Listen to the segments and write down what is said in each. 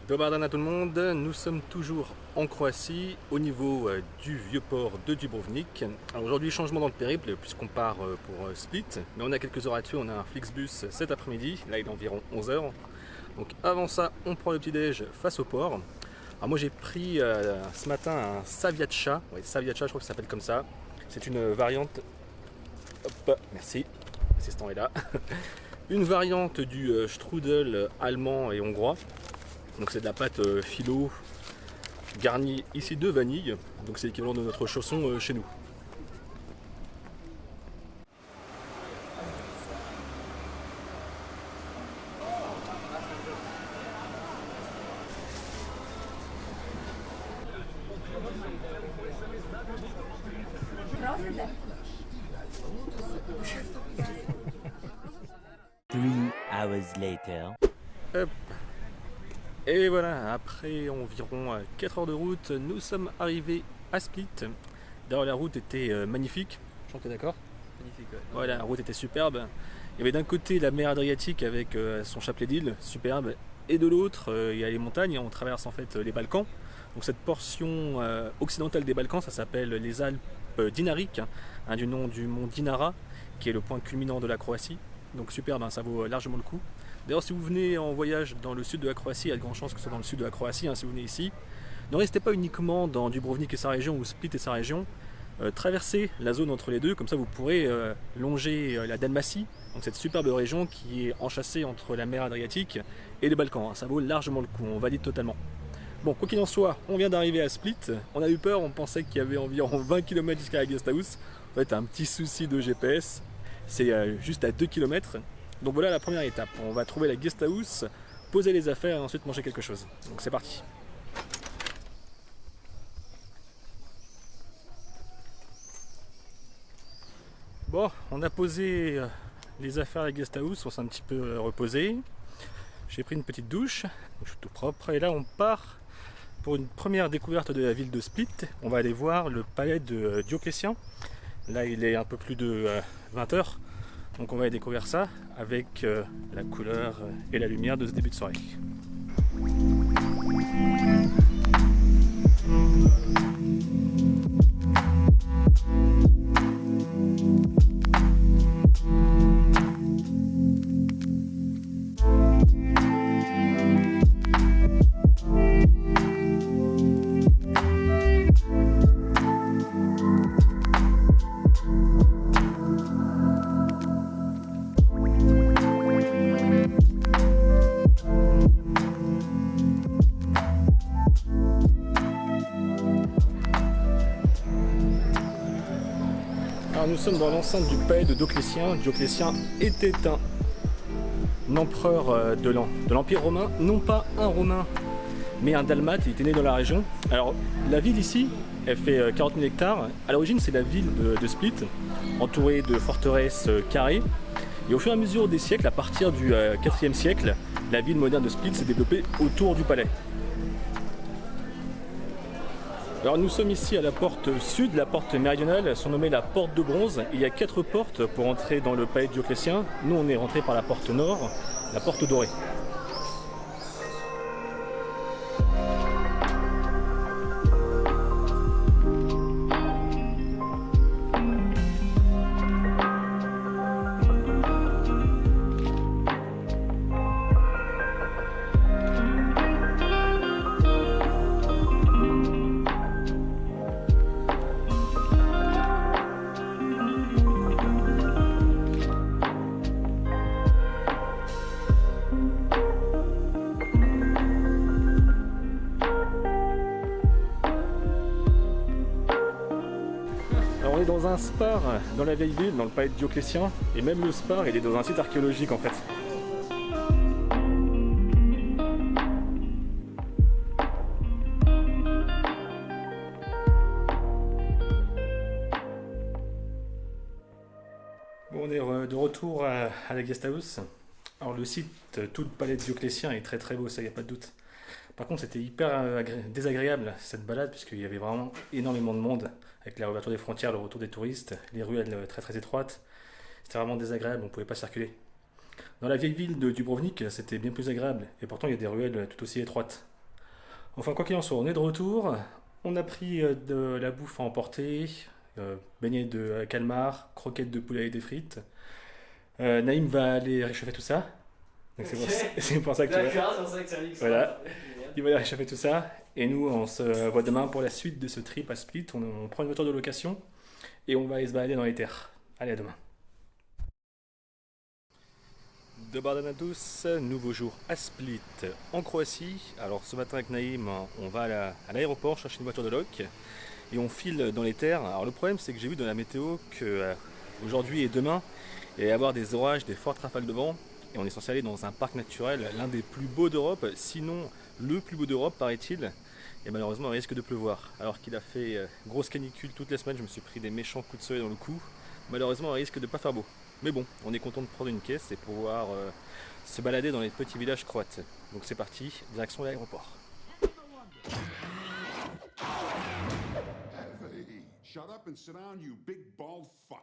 Dobar dan à tout le monde, nous sommes toujours en Croatie au niveau du vieux port de Dubrovnik. Alors aujourd'hui changement dans le périple puisqu'on part pour Split, mais on a quelques heures à tuer, on a un Flixbus cet après-midi, là il est environ 11 heures. Donc avant ça on prend le petit déj face au port. Alors moi j'ai pris ce matin un Saviacha, ouais, Saviacha je crois que ça s'appelle comme ça. C'est une variante, hop merci, l'assistant est là. Une variante du strudel allemand et hongrois. Donc c'est de la pâte philo garnie ici de vanille. Donc c'est l'équivalent de notre chausson chez nous. Three hours later. Hop. Et voilà, après environ 4 heures de route, nous sommes arrivés à Split. D'ailleurs la route était magnifique, je crois que t'es d'accord. Magnifique, ouais. Voilà, la route était superbe. Il y avait d'un côté la mer Adriatique avec son chapelet d'îles, superbe, et de l'autre il y a les montagnes, on traverse en fait les Balkans. Donc cette portion occidentale des Balkans, ça s'appelle les Alpes dinariques, hein, du nom du mont Dinara, qui est le point culminant de la Croatie. Donc superbe, hein, ça vaut largement le coup. D'ailleurs si vous venez en voyage dans le sud de la Croatie, il y a de grandes chances que ce soit dans le sud de la Croatie, hein, si vous venez ici. Ne restez pas uniquement dans Dubrovnik et sa région ou Split et sa région. Traversez la zone entre les deux, comme ça vous pourrez longer la Dalmatie, donc cette superbe région qui est enchâssée entre la mer Adriatique et les Balkans, hein. Ça vaut largement le coup, on valide totalement. Bon, quoi qu'il en soit, on vient d'arriver à Split, on a eu peur, on pensait qu'il y avait environ 20 km jusqu'à la guest house. En fait, un petit souci de GPS, c'est juste à 2 km. Donc voilà la première étape, on va trouver la guest house, poser les affaires et ensuite manger quelque chose. Donc c'est parti. Bon, on a posé les affaires à la guest house, on s'est un petit peu reposé. J'ai pris une petite douche, je suis tout propre. Et là, on part pour une première découverte de la ville de Split. On va aller voir le palais de Dioclétien. Là, il est un peu plus de 20 heures. Donc on va aller découvrir ça avec la couleur et la lumière de ce début de soirée. Alors nous sommes dans l'enceinte du palais de Dioclétien. Dioclétien était un empereur de l'Empire romain, non pas un romain, mais un dalmate, il était né dans la région. Alors la ville ici, elle fait 40 000 hectares. À l'origine c'est la ville de Split, entourée de forteresses carrées. Et au fur et à mesure des siècles, à partir du 4e siècle, la ville moderne de Split s'est développée autour du palais. Alors nous sommes ici à la porte sud, la porte méridionale, surnommée la porte de bronze. Il y a 4 portes pour entrer dans le palais de Dioclétien. Nous on est rentré par la porte nord, la porte dorée. Alors on est dans un spar dans la vieille ville, dans le palais de Dioclétien, et même le spar il est dans un site archéologique en fait. Bon, on est de retour à la guest house. Alors le site, tout le palais de Dioclétien est très très beau, ça y a pas de doute. Par contre, c'était hyper désagréable cette balade, puisqu'il y avait vraiment énormément de monde, avec la réouverture des frontières, le retour des touristes, les ruelles très très étroites. C'était vraiment désagréable, on ne pouvait pas circuler. Dans la vieille ville de Dubrovnik, c'était bien plus agréable, et pourtant il y a des ruelles tout aussi étroites. Enfin, quoi qu'il en soit, on est de retour. On a pris de la bouffe à emporter, beignets de calmar, croquettes de poulet et des frites. Naïm va aller réchauffer tout ça. Donc c'est pour, Ok. c'est pour ça que tu vas- D'accord, c'est pour ça que ça dit que ça. Voilà. Génial. il va aller réchauffer tout ça. Et nous, on se voit demain pour la suite de ce trip à Split. On prend une voiture de location et on va aller se balader dans les terres. Allez, à demain. De Bardan à tous, nouveau jour à Split en Croatie. Alors ce matin avec Naïm, on va à l'aéroport chercher une voiture de loc et on file dans les terres. Alors le problème c'est que j'ai vu dans la météo que aujourd'hui et demain il va y avoir des orages, des fortes rafales de vent et on est censé aller dans un parc naturel, l'un des plus beaux d'Europe, sinon le plus beau d'Europe paraît-il. Et malheureusement il risque de pleuvoir. Alors qu'il a fait grosse canicule toute la semaine, je me suis pris des méchants coups de soleil dans le cou. Malheureusement il risque de pas faire beau. Mais bon, on est content de prendre une caisse et pouvoir se balader dans les petits villages croates. Donc c'est parti, direction l'aéroport. Hey, shut up and sit down, you big bald fuck.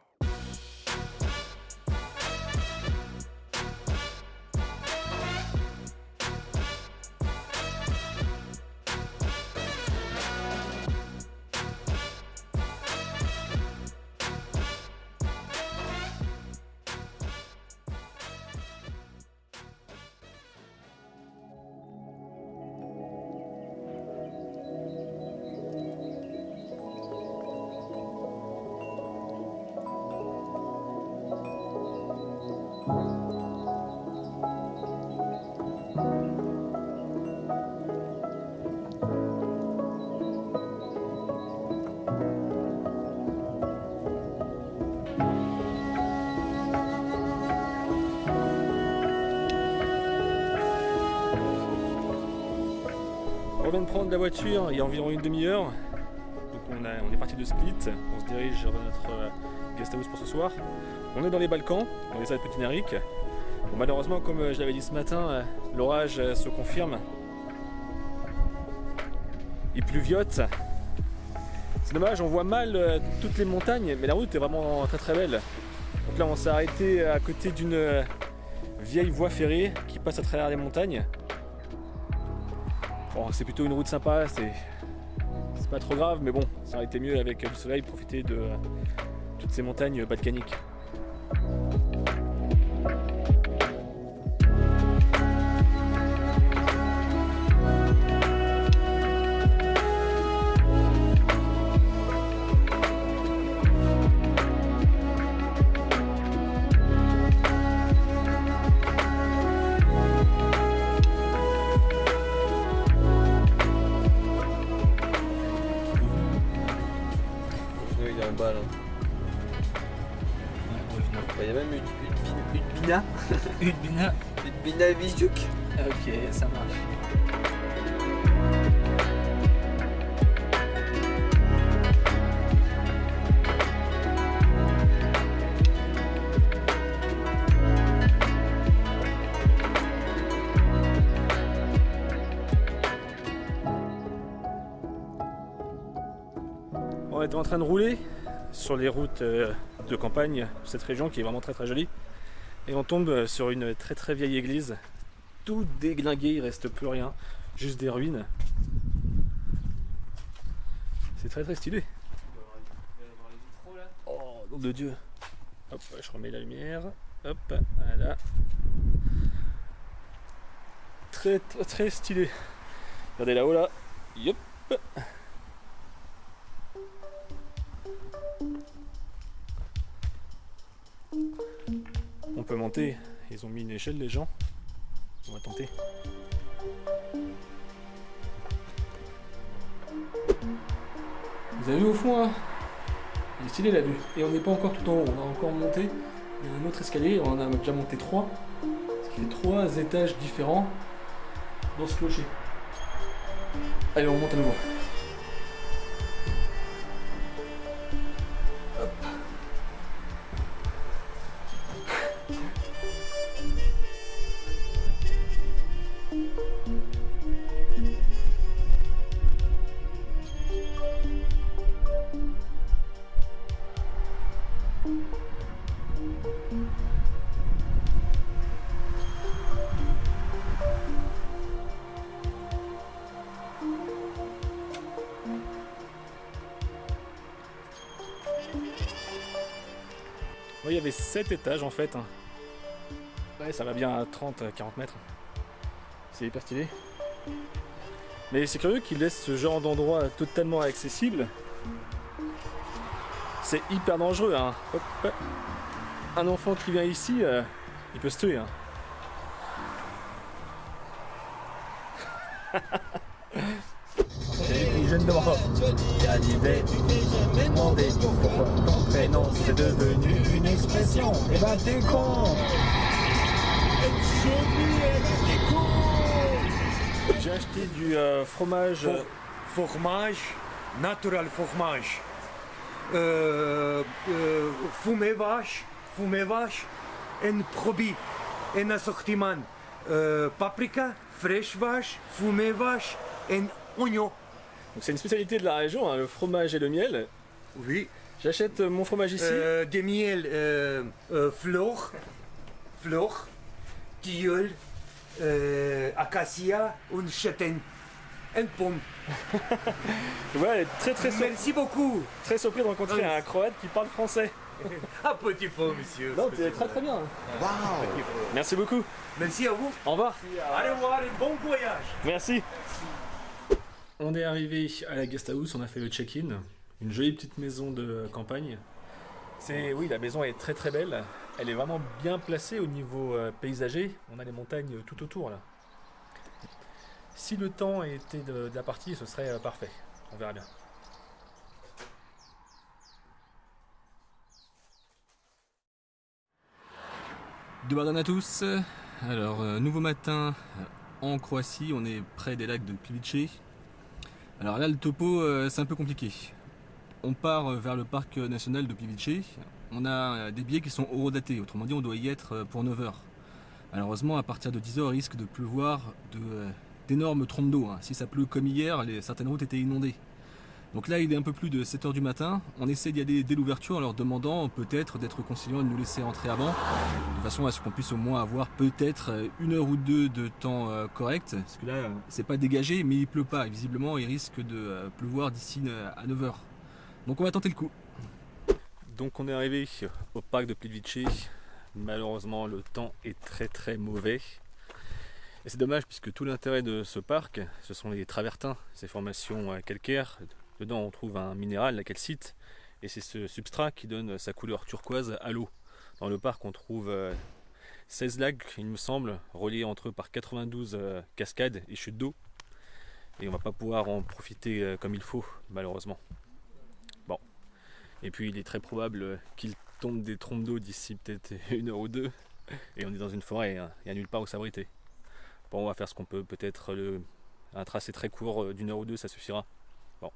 On vient de prendre la voiture il y a environ une demi-heure. Donc on est parti de Split, on se dirige vers notre guest house pour ce soir. On est dans les Balkans, dans les Alpes Dinariques. Bon, malheureusement, comme je l'avais dit ce matin, l'orage se confirme. Il pluviote. C'est dommage, on voit mal toutes les montagnes, mais la route est vraiment très très belle. Donc là on s'est arrêté à côté d'une vieille voie ferrée qui passe à travers les montagnes. Bon, c'est plutôt une route sympa, c'est pas trop grave, mais bon, ça aurait été mieux avec le soleil, profiter de toutes ces montagnes balkaniques. Oui, il est en bas là. Il y a même une bina. Une bina. Une bina Vizjuk. Ok, ça marche. On était en train de rouler sur les routes de campagne de cette région qui est vraiment très très jolie. Et on tombe sur une très très vieille église, tout déglingué, il reste plus rien, juste des ruines. C'est très très stylé. Oh, nom de Dieu. Hop, je remets la lumière. Hop, voilà. Très très très stylé. Regardez là-haut là. Yop. On peut monter, ils ont mis une échelle les gens. On va tenter. Vous avez vu au fond là? Il est stylé la vue. Et on n'est pas encore tout en haut, on va encore monter. Il y a un autre escalier, on en a déjà monté 3. Ce qui fait 3 étages différents dans ce clocher. Allez, on monte à nouveau. il y avait 7 étages en fait. Ouais, ça va bien à 30-40 mètres. C'est hyper stylé. Mais c'est curieux qu'ils laissent ce genre d'endroit totalement accessible. C'est hyper dangereux, hein. Hop, hop. Un enfant qui vient ici, il peut se tuer, hein. Je ne demande pas. Johnny Hallyday, tu t'es jamais demandé pourquoi ton prénom c'est devenu une expression. Eh ben t'es con. J'ai acheté du fromage. Fromage, natural fromage. Fumée vache, en produit, en assortiment. Paprika, fraîche vache, fumée vache, en oignon. Donc c'est une spécialité de la région, hein, le fromage et le miel. Oui. J'achète mon fromage ici. Des miels, fleur, tilleul, acacia, une châtaigne, une pomme. Ouais, très Merci beaucoup. très surpris de rencontrer un Croate qui parle français. Un petit peu, monsieur. Non, c'est très bien. Merci beaucoup. Merci à vous. Au revoir. Allez voir un bon voyage. Merci. On est arrivé à la guest house, on a fait le check-in. Une jolie petite maison de campagne. Oui, la maison est très belle. Elle est vraiment bien placée au niveau paysager. On a les montagnes tout autour là. Si le temps était de la partie, ce serait parfait. On verra bien. Dobar dan à tous. Alors, nouveau matin en Croatie, on est près des lacs de Plivice. Alors là, le topo, c'est un peu compliqué. On part vers le parc national de Plivice. On a des billets qui sont horodatés, autrement dit, on doit y être pour 9 h. Malheureusement, à partir de 10 h, il risque de pleuvoir d'énormes trompes d'eau. Si ça pleut comme hier, certaines routes étaient inondées. Donc là, il est un peu plus de 7 h du matin. On essaie d'y aller dès l'ouverture en leur demandant peut-être d'être conciliants et de nous laisser entrer avant, de façon à ce qu'on puisse au moins avoir peut-être 1 heure ou 2 de temps correct. Parce que là, c'est pas dégagé, mais il pleut pas. Et visiblement, il risque de pleuvoir d'ici à 9 h. Donc on va tenter le coup. Donc on est arrivé au parc de Plivice. Malheureusement, le temps est très mauvais. Et c'est dommage puisque tout l'intérêt de ce parc, ce sont les travertins, ces formations calcaires. Dedans on trouve un minéral, la calcite, et c'est ce substrat qui donne sa couleur turquoise à l'eau. Dans le parc on trouve 16 lacs, il me semble, reliés entre eux par 92 cascades et chutes d'eau. Et on va pas pouvoir en profiter comme il faut, malheureusement. Bon. Et puis il est très probable qu'il tombe des trompes d'eau d'ici peut-être 1 heure ou 2. Et on est dans une forêt, hein. Il n'y a nulle part où s'abriter. Bon, on va faire ce qu'on peut, peut-être un tracé très court d'1 heure ou 2, ça suffira. Bon.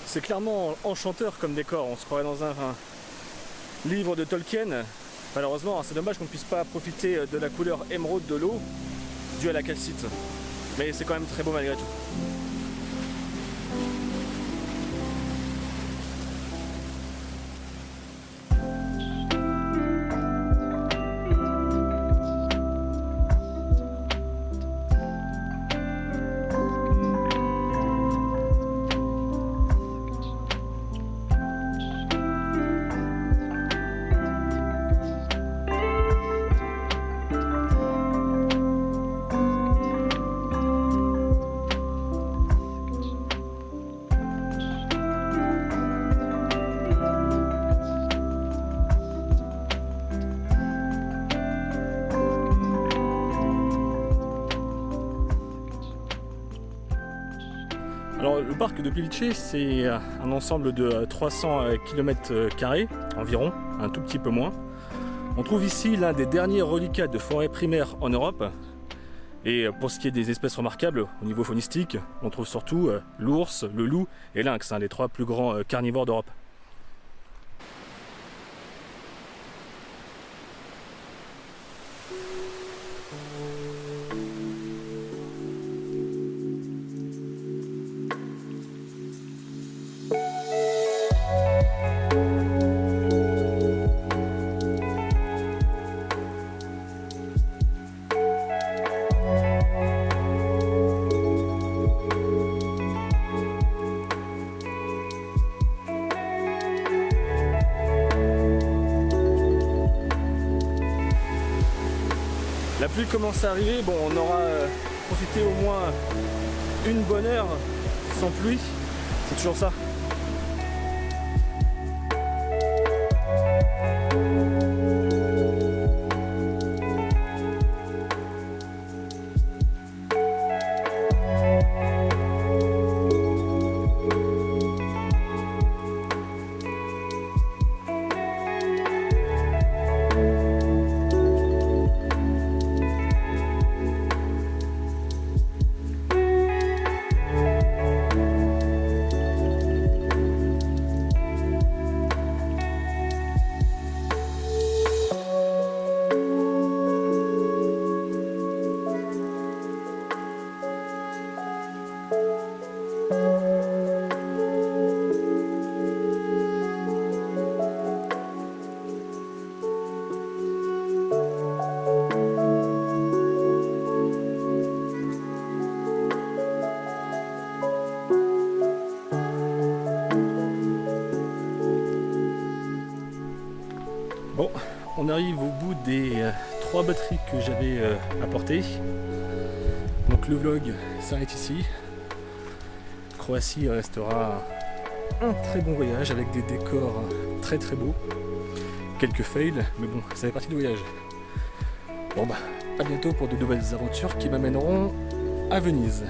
C'est clairement enchanteur comme décor, on se croirait dans un livre de Tolkien. Malheureusement, c'est dommage qu'on ne puisse pas profiter de la couleur émeraude de l'eau due à la calcite. Mais c'est quand même très beau malgré tout. Alors le parc de Plivice, c'est un ensemble de 300 km² environ, un tout petit peu moins. On trouve ici l'un des derniers reliquats de forêt primaire en Europe. Et pour ce qui est des espèces remarquables, au niveau faunistique, on trouve surtout l'ours, le loup et lynx, les 3 plus grands carnivores d'Europe. La pluie commence à arriver, bon on aura profité au moins une bonne heure sans pluie, c'est toujours ça. Bon, on arrive au bout des 3 batteries que j'avais apportées. Donc le vlog s'arrête ici. Croatie restera un très bon voyage avec des décors très très beaux. Quelques fails, mais bon, ça fait partie du voyage. Bon bah, à bientôt pour de nouvelles aventures qui m'amèneront à Venise.